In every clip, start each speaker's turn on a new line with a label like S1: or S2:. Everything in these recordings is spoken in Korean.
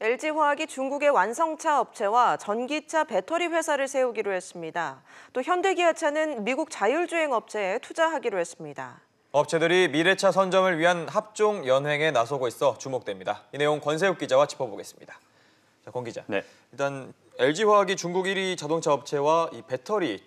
S1: LG화학이 중국의 완성차 업체와 전기차 배터리 회사를 세우기로 했습니다. 또 현대기아차는 미국 자율주행 업체에 투자하기로 했습니다.
S2: 업체들이 미래차 선점을 위한 합종 연횡에 나서고 있어 주목됩니다. 이 내용 권세욱 기자와 짚어보겠습니다. 자, 권 기자.
S3: 네.
S2: 일단 LG화학이 중국 1위 자동차 업체와 이 배터리에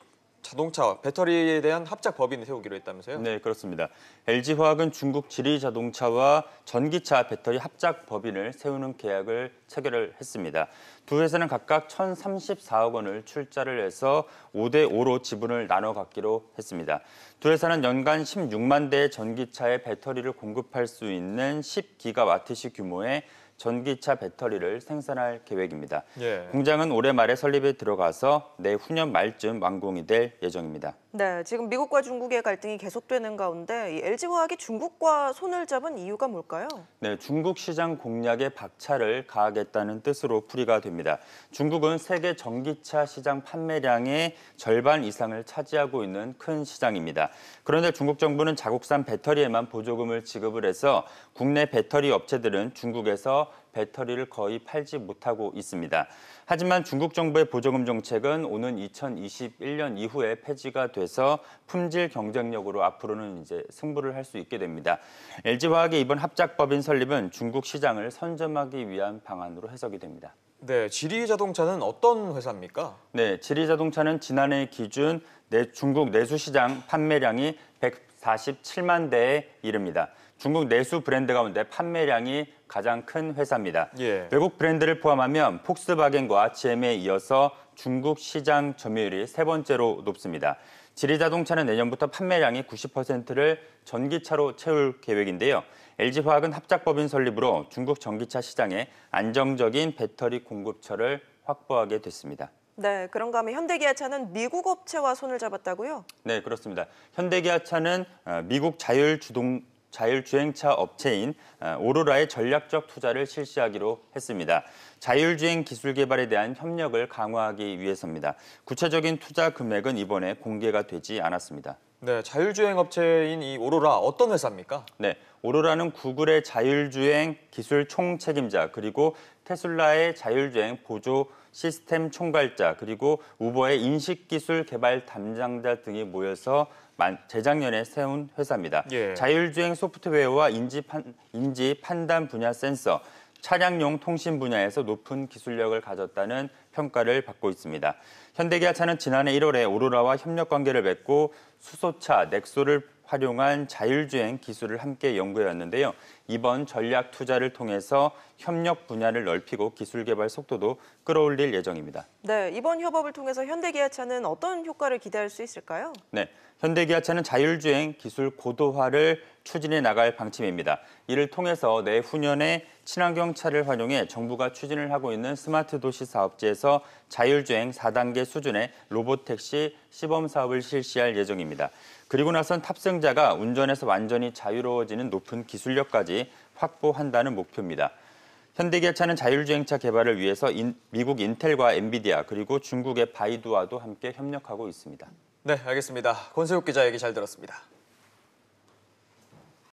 S2: 대한 합작 법인을 세우기로 했다면서요?
S3: 네, 그렇습니다. LG화학은 중국 지리 자동차와 전기차 배터리 합작 법인을 세우는 계약을 체결을 했습니다. 두 회사는 각각 1,034억 원을 출자를 해서 5대5로 지분을 나눠 갖기로 했습니다. 두 회사는 연간 16만 대의 전기차에 배터리를 공급할 수 있는 10기가와트시 규모의 전기차 배터리를 생산할 계획입니다.
S2: 예.
S3: 공장은 올해 말에 설립에 들어가서 내후년 말쯤 완공이 될 예정입니다.
S1: 네, 지금 미국과 중국의 갈등이 계속되는 가운데 이 LG화학이 중국과 손을 잡은 이유가 뭘까요?
S3: 네, 중국 시장 공략에 박차를 가하겠다는 뜻으로 풀이가 됩니다. 중국은 세계 전기차 시장 판매량의 절반 이상을 차지하고 있는 큰 시장입니다. 그런데 중국 정부는 자국산 배터리에만 보조금을 지급을 해서 국내 배터리 업체들은 중국에서 배터리를 거의 팔지 못하고 있습니다. 하지만 중국 정부의 보조금 정책은 오는 2021년 이후에 폐지가 돼서 품질 경쟁력으로 앞으로는 이제 승부를 할 수 있게 됩니다. LG화학의 이번 합작법인 설립은 중국 시장을 선점하기 위한 방안으로 해석이 됩니다.
S2: 네, 지리자동차는 어떤 회사입니까?
S3: 네, 지리자동차는 지난해 기준 중국 내수 시장 판매량이 147만 대에 이릅니다. 중국 내수 브랜드 가운데 판매량이 가장 큰 회사입니다.
S2: 예.
S3: 외국 브랜드를 포함하면 폭스바겐과 GM에 이어서 중국 시장 점유율이 세 번째로 높습니다. 지리자동차는 내년부터 판매량이 90%를 전기차로 채울 계획인데요. LG화학은 합작법인 설립으로 중국 전기차 시장에 안정적인 배터리 공급처를 확보하게 됐습니다.
S1: 네, 그런가 하면 현대기아차는 미국 업체와 손을 잡았다고요?
S3: 네, 그렇습니다. 현대기아차는 미국 자율주행차 업체인 오로라에 전략적 투자를 실시하기로 했습니다. 자율주행 기술 개발에 대한 협력을 강화하기 위해서입니다. 구체적인 투자 금액은 이번에 공개가 되지 않았습니다.
S2: 네, 자율주행 업체인 이 오로라 어떤 회사입니까?
S3: 네, 오로라는 구글의 자율주행 기술 총책임자, 그리고 테슬라의 자율주행 보조 시스템 총괄자, 그리고 우버의 인식기술 개발 담당자 등이 모여서 재작년에 세운 회사입니다.
S2: 예.
S3: 자율주행 소프트웨어와 인지 판단 분야 센서, 차량용 통신 분야에서 높은 기술력을 가졌다는 평가를 받고 있습니다. 현대기아차는 지난해 1월에 오로라와 협력 관계를 맺고 수소차 넥소를 활용한 자율주행 기술을 함께 연구해왔는데요. 이번 전략 투자를 통해서 협력 분야를 넓히고 기술 개발 속도도 끌어올릴 예정입니다.
S1: 네, 이번 협업을 통해서 현대기아차는 어떤 효과를 기대할 수 있을까요?
S3: 네, 현대기아차는 자율주행 기술 고도화를 추진해 나갈 방침입니다. 이를 통해서 내후년에 친환경차를 활용해 정부가 추진을 하고 있는 스마트 도시 사업지에서 자율주행 4단계 수준의 로봇택시 시범 사업을 실시할 예정입니다. 그리고 나선 탑승자가 운전에서 완전히 자유로워지는 높은 기술력까지 확보한다는 목표입니다. 현대기아차는 자율주행차 개발을 위해서 미국 인텔과 엔비디아, 그리고 중국의 바이두와도 함께 협력하고 있습니다.
S2: 네, 알겠습니다. 권세욱 기자 얘기 잘 들었습니다.